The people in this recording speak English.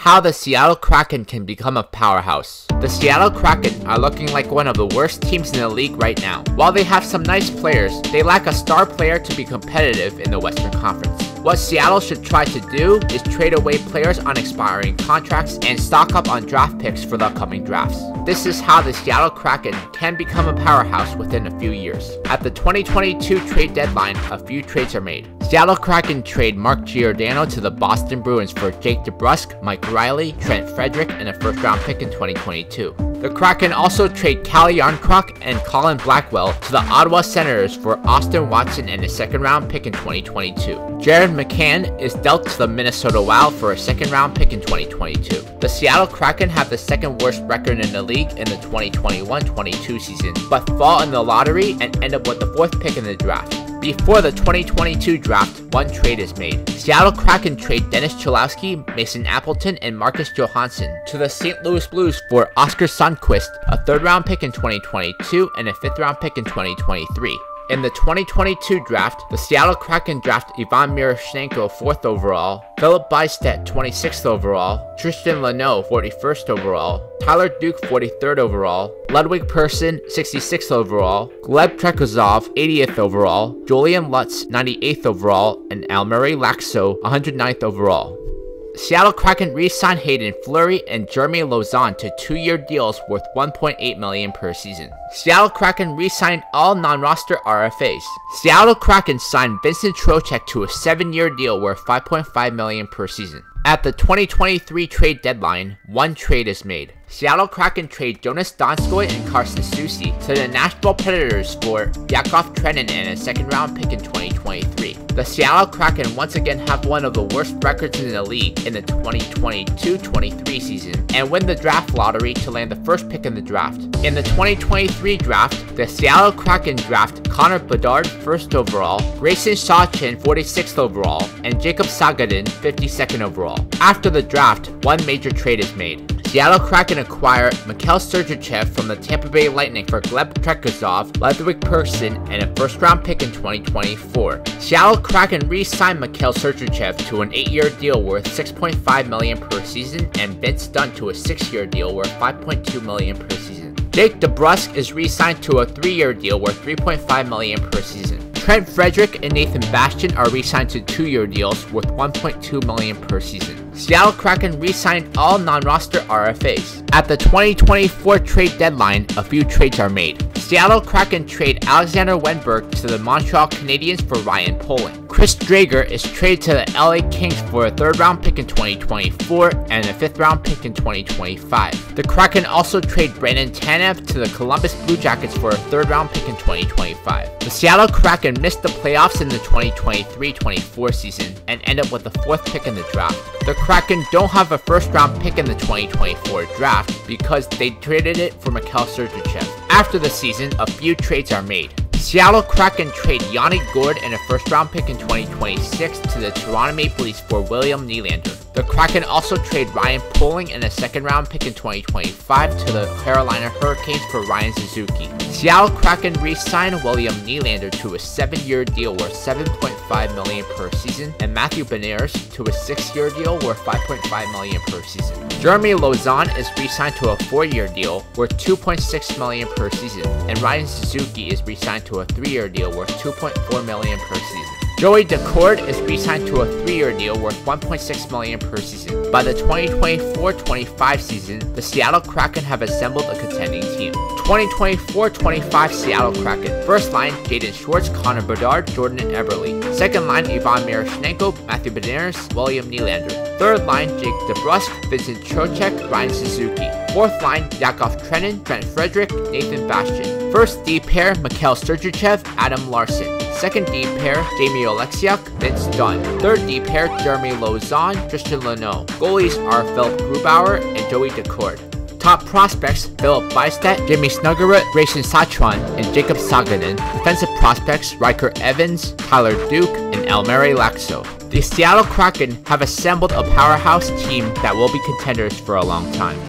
How the Seattle Kraken can become a powerhouse. The Seattle Kraken are looking like one of the worst teams in the league right now. While they have some nice players, they lack a star player to be competitive in the Western Conference. What Seattle should try to do is trade away players on expiring contracts and stock up on draft picks for the upcoming drafts. This is how the Seattle Kraken can become a powerhouse within a few years. At the 2022 trade deadline, a few trades are made. Seattle Kraken trade Mark Giordano to the Boston Bruins for J.Debrusk, Mike Riley, Trent Frederic, and a first-round pick in 2022. The Kraken also trade Calle Jarnkrok and Colin Blackwell to the Ottawa Senators for Austin Watson and a second-round pick in 2022. Jared McCann is dealt to the Minnesota Wild for a second-round pick in 2022. The Seattle Kraken have the second worst record in the league in the 2021-22 season, but fall in the lottery and end up with the 4th pick in the draft. Before the 2022 draft, one trade is made. Seattle Kraken trade Dennis Cholowski, Mason Appleton, and Marcus Johansson to the St. Louis Blues for Oscar Sundqvist, a 3rd-round pick in 2022 and a 5th-round pick in 2023. In the 2022 draft, the Seattle Kraken draft I.Miroshnichenko 4th overall, F.Bystedt 26th overall, Tristan Luneau 41st overall, Tyler Duke 43rd overall, Ludwig Persson 66th overall, Gleb Trekozov 80th overall, Julian Lutz 98th overall, and I.Laakso 109th overall. Seattle Kraken re-signed Hayden Fleury and Jeremy Lauzon to 2-year deals worth $1.8 million per season. Seattle Kraken re-signed all non-roster RFAs. Seattle Kraken signed Vincent Trocheck to a 7-year deal worth $5.5 million per season. At the 2023 trade deadline, one trade is made. Seattle Kraken trade Jonas Donskoy and Carson Soucy to the Nashville Predators for Yakov Trenin and a 2nd-round pick in 2023. The Seattle Kraken once again have one of the worst records in the league in the 2022-23 season and win the draft lottery to land the 1st pick in the draft. In the 2023 draft, the Seattle Kraken draft Connor Bedard 1st overall, J.Sawchyn 46th overall, and J. Sagadin 52nd overall. After the draft, one major trade is made. Seattle Kraken acquire M.Sergachev from the Tampa Bay Lightning for Gleb Trekozov, Ludwig Persson, and a 1st-round pick in 2024. Seattle Kraken re-signed M.Sergachev to an 8-year deal worth $6.5 million per season and Vince Dunn to a 6-year deal worth $5.2 million per season. J.Debrusk is re-signed to a 3-year deal worth $3.5 million per season. Trent Frederic and N.Bastian are re-signed to 2-year deals worth $1.2 million per season. Seattle Kraken re-signed all non-roster RFAs. At the 2024 trade deadline, a few trades are made. Seattle Kraken trade Alexander Wennberg to the Montreal Canadiens for Ryan Poling. Chris Drager is traded to the LA Kings for a 3rd-round pick in 2024 and a 5th-round pick in 2025. The Kraken also trade Brandon Tanev to the Columbus Blue Jackets for a 3rd-round pick in 2025. The Seattle Kraken missed the playoffs in the 2023-24 season and end up with the 4th pick in the draft. The Kraken don't have a 1st-round pick in the 2024 draft because they traded it for M.Sergachev. After the season, a few trades are made. Seattle Kraken trade Yanni Gourde and a 1st-round pick in 2026 to the Toronto Maple Leafs for William Nylander. The Kraken also trade Ryan Poling and a 2nd-round pick in 2025 to the Carolina Hurricanes for Ryan Suzuki. Seattle Kraken re-signed William Nylander to a 7-year deal worth $7.5 million per season and Matthew Beniers to a 6-year deal worth $5.5 million per season. Jeremy Lauzon is re-signed to a 4-year deal worth $2.6 million per season, and Ryan Suzuki is re-signed to a 3-year deal worth $2.4 million per season. J.Daccord is re-signed to a 3-year deal worth $1.6 million per season. By the 2024-25 season, the Seattle Kraken have assembled a contending team. 2024-25 Seattle Kraken. 1st line, Jaden Schwartz, Connor Bedard, Jordan Eberle. 2nd line, I.Miroshnichenko, Matthew Beniers, William Nylander. 3rd line, J.Debrusk, Vincent Trocheck, Ryan Suzuki. 4th line, Yakov Trenin, Trent Frederic, Nathan Bastian. 1st D pair, M.Sergachev, Adam Larsson. 2nd D pair, J. Oleksiak, Vince Dunn. 3rd D pair, Jeremy Lauzon, Tristan Luneau. Goalies are P.Grubauer and J.Daccord. Top prospects, F.Bystedt, J.Snuggerud, Grayson Sachwan, and J.Sagadin. Defensive prospects, R.Evans, Tyler Duke, and I.Laakso. The Seattle Kraken have assembled a powerhouse team that will be contenders for a long time.